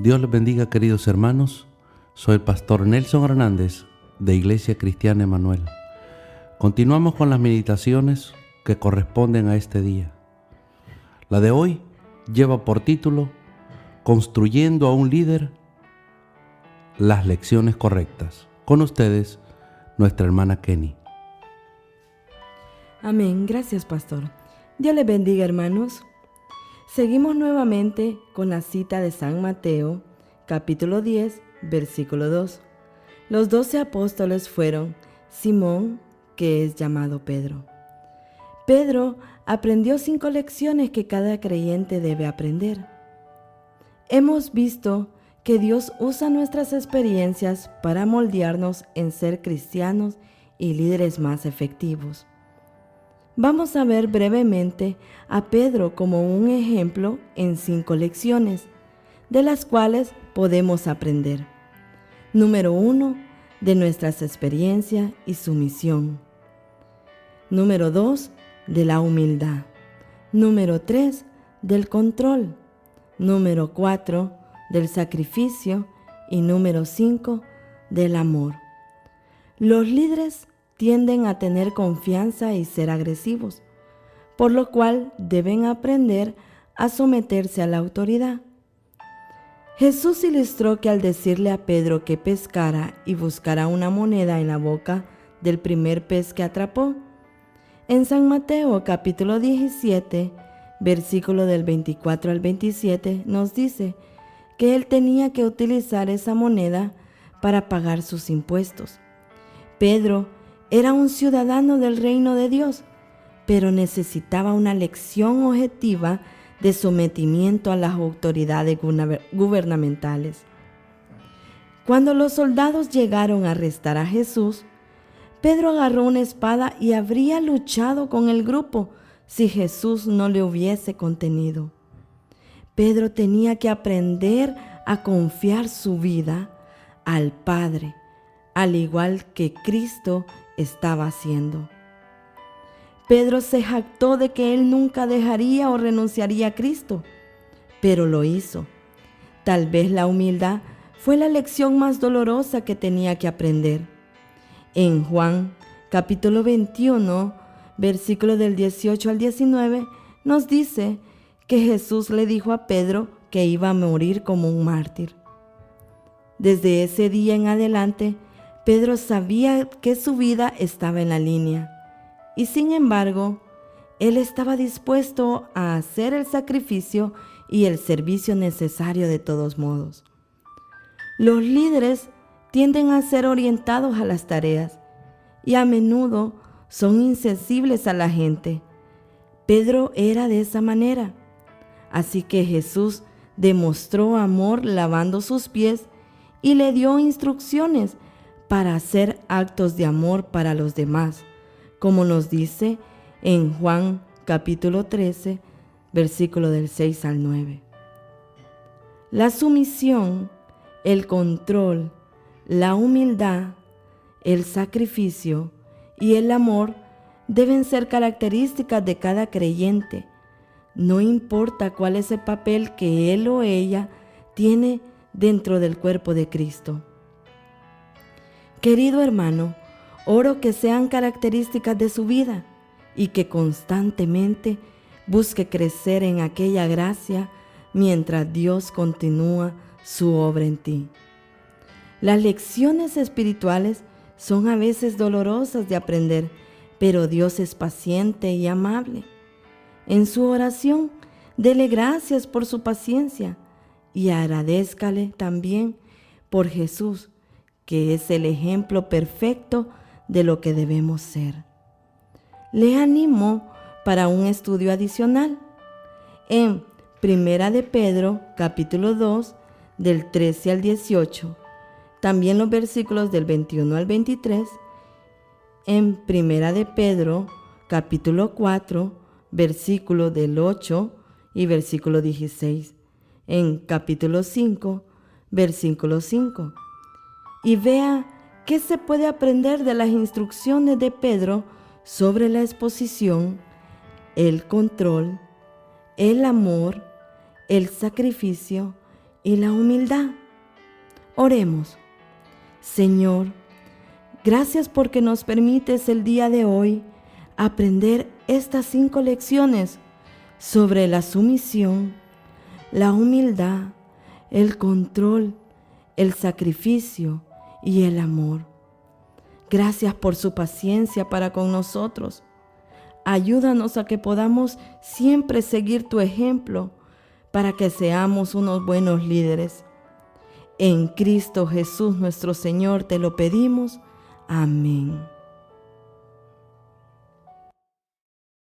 Dios les bendiga, queridos hermanos. Soy el pastor Nelson Hernández de Iglesia Cristiana Emanuel. Continuamos con las meditaciones que corresponden a este día. La de hoy lleva por título Construyendo a un líder, las lecciones correctas. Con ustedes, nuestra hermana Kenny. Amén. Gracias, pastor. Dios les bendiga, hermanos. Seguimos nuevamente con la cita de San Mateo, capítulo 10, versículo 2. Los 12 apóstoles fueron Simón, que es llamado Pedro. Pedro aprendió 5 lecciones que cada creyente debe aprender. Hemos visto que Dios usa nuestras experiencias para moldearnos en ser cristianos y líderes más efectivos. Vamos a ver brevemente a Pedro como un ejemplo en 5 lecciones, de las cuales podemos aprender. Número 1, de nuestras experiencias y su misión. Número 2, de la humildad. Número 3, del control. Número 4, del sacrificio. Y número 5, del amor. Los líderes tienden a tener confianza y ser agresivos, por lo cual deben aprender a someterse a la autoridad. Jesús ilustró que al decirle a Pedro que pescara y buscara una moneda en la boca del primer pez que atrapó, en San Mateo capítulo 17, versículo del 24 al 27, nos dice que él tenía que utilizar esa moneda para pagar sus impuestos. Pedro era un ciudadano del reino de Dios, pero necesitaba una lección objetiva de sometimiento a las autoridades gubernamentales. Cuando los soldados llegaron a arrestar a Jesús, Pedro agarró una espada y habría luchado con el grupo si Jesús no le hubiese contenido. Pedro tenía que aprender a confiar su vida al Padre, al igual que Cristo estaba haciendo. Pedro se jactó de que él nunca dejaría o renunciaría a Cristo, pero lo hizo. Tal vez la humildad fue la lección más dolorosa que tenía que aprender. En Juan, capítulo 21, versículo del 18 al 19, nos dice que Jesús le dijo a Pedro que iba a morir como un mártir. Desde ese día en adelante, Pedro sabía que su vida estaba en la línea y sin embargo, él estaba dispuesto a hacer el sacrificio y el servicio necesario de todos modos. Los líderes tienden a ser orientados a las tareas y a menudo son insensibles a la gente. Pedro era de esa manera, así que Jesús demostró amor lavando sus pies y le dio instrucciones para hacer actos de amor para los demás, como nos dice en Juan capítulo 13, versículo del 6 al 9. La sumisión, el control, la humildad, el sacrificio y el amor deben ser características de cada creyente. No importa cuál es el papel que él o ella tiene dentro del cuerpo de Cristo. Querido hermano, oro que sean características de su vida y que constantemente busque crecer en aquella gracia mientras Dios continúa su obra en ti. Las lecciones espirituales son a veces dolorosas de aprender, pero Dios es paciente y amable. En su oración, dele gracias por su paciencia y agradézcale también por Jesús, que es el ejemplo perfecto de lo que debemos ser. Le animo para un estudio adicional. En Primera de Pedro, capítulo 2, del 13 al 18, también los versículos del 21 al 23, en Primera de Pedro, capítulo 4, versículo del 8 y versículo 16, en capítulo 5, versículo 5. Y vea qué se puede aprender de las instrucciones de Pedro sobre la exposición, el control, el amor, el sacrificio y la humildad. Oremos. Señor, gracias porque nos permites el día de hoy aprender estas 5 lecciones sobre la sumisión, la humildad, el control, el sacrificio y el amor. Gracias por su paciencia para con nosotros. Ayúdanos a que podamos siempre seguir tu ejemplo para que seamos unos buenos líderes. En Cristo Jesús nuestro Señor te lo pedimos. Amén.